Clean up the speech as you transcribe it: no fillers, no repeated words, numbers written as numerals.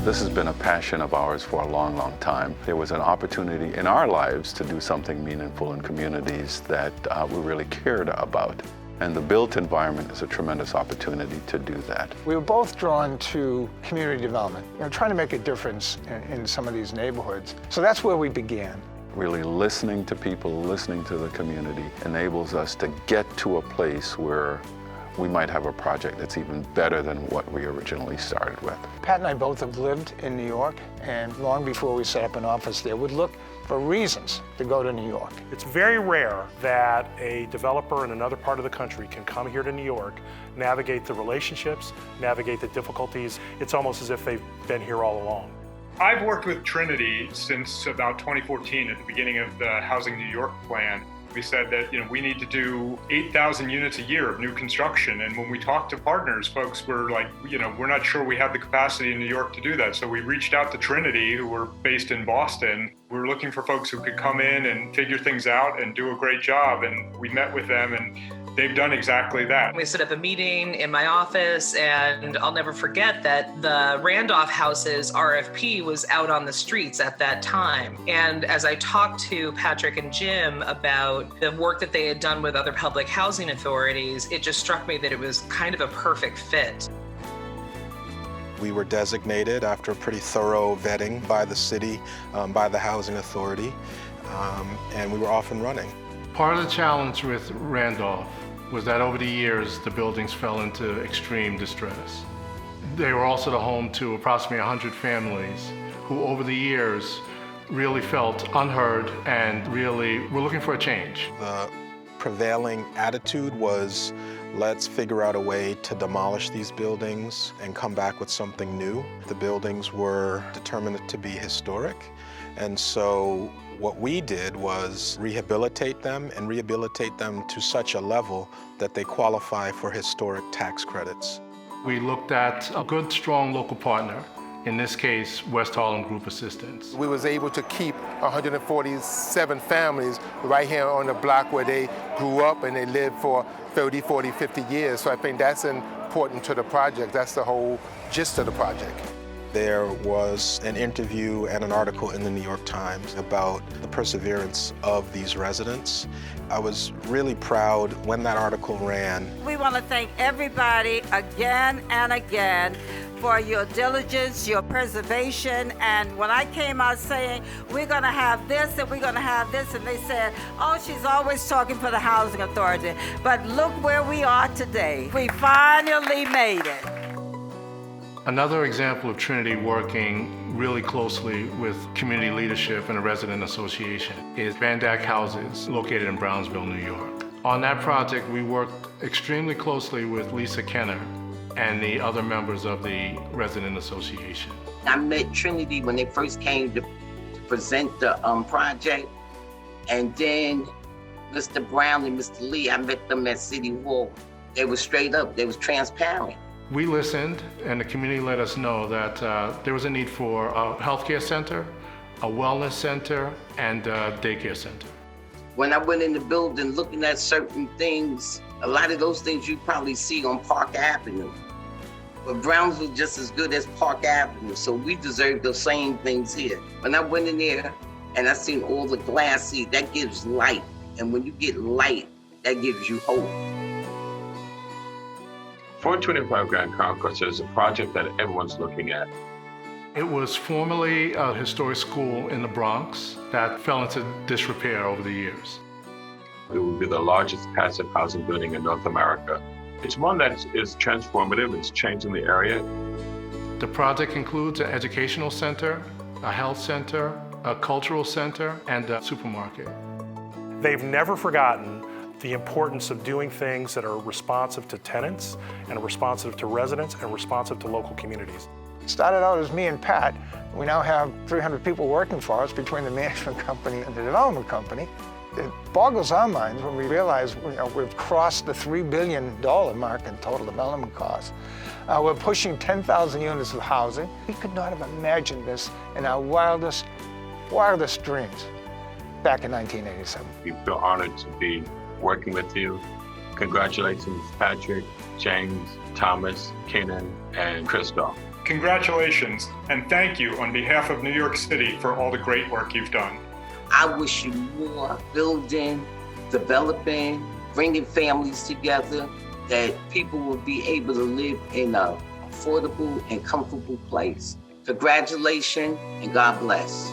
This has been a passion of ours for a long, long time. There was an opportunity in our lives to do something meaningful in communities that we really cared about. And the built environment is a tremendous opportunity to do that. We were both drawn to community development, trying to make a difference in some of these neighborhoods. So that's where we began. Really listening to people, listening to the community enables us to get to a place where we might have a project that's even better than what we originally started with. Pat and I both have lived in New York, and long before we set up an office there, would look for reasons to go to New York. It's very rare that a developer in another part of the country can come here to New York, navigate the relationships, navigate the difficulties. It's almost as if they've been here all along. I've worked with Trinity since about 2014 at the beginning of the Housing New York plan. We said that we need to do 8,000 units a year of new construction. And when we talked to partners, folks were like, we're not sure we have the capacity in New York to do that. So we reached out to Trinity, who were based in Boston. We were looking for folks who could come in and figure things out and do a great job. And we met with them, and they've done exactly that. We set up a meeting in my office, and I'll never forget that the Randolph House's RFP was out on the streets at that time. And as I talked to Patrick and Jim about the work that they had done with other public housing authorities, it just struck me that it was kind of a perfect fit. We were designated after a pretty thorough vetting by the city, by the housing authority, and we were off and running. Part of the challenge with Randolph was that over the years, the buildings fell into extreme distress. They were also the home to approximately 100 families who over the years really felt unheard and really were looking for a change. The prevailing attitude was, let's figure out a way to demolish these buildings and come back with something new. The buildings were determined to be historic, and so what we did was rehabilitate them and rehabilitate them to such a level that they qualify for historic tax credits. We looked at a good, strong local partner, in this case, West Harlem Group Assistance. We was able to keep 147 families right here on the block where they grew up and they lived for 30, 40, 50 years. So I think that's important to the project. That's the whole gist of the project. There was an interview and an article in the New York Times about the perseverance of these residents. I was really proud when that article ran. We want to thank everybody again and again for your diligence, your preservation. And when I came out saying, we're going to have this and we're going to have this, and they said, oh, she's always talking for the housing authority. But look where we are today. We finally made it. Another example of Trinity working really closely with community leadership and a resident association is Van Dyck Houses, located in Brownsville, New York. On that project, we worked extremely closely with Lisa Kenner and the other members of the resident association. I met Trinity when they first came to present the project, and then Mr. Brown and Mr. Lee, I met them at City Hall. They were straight up, they was transparent. We listened, and the community let us know that there was a need for a healthcare center, a wellness center, and a daycare center. When I went in the building looking at certain things, a lot of those things you probably see on Park Avenue. But Brownsville just as good as Park Avenue, so we deserve the same things here. When I went in there and I seen all the glass, see, that gives light. And when you get light, that gives you hope. 425 Grand Concourse is a project that everyone's looking at. It was formerly a historic school in the Bronx that fell into disrepair over the years. It will be the largest passive housing building in North America. It's one that is transformative, it's changing the area. The project includes an educational center, a health center, a cultural center, and a supermarket. They've never forgotten the importance of doing things that are responsive to tenants and responsive to residents and responsive to local communities. It started out as me and Pat. We now have 300 people working for us between the management company and the development company. It boggles our minds when we realize we've crossed the $3 billion mark in total development costs. We're pushing 10,000 units of housing. We could not have imagined this in our wildest dreams back in 1987. We feel honored to be working with you. Congratulations, Patrick, James, Thomas, Kenan, and Christoph. Congratulations, and thank you on behalf of New York City for all the great work you've done. I wish you more building, developing, bringing families together, that people will be able to live in an affordable and comfortable place. Congratulations, and God bless.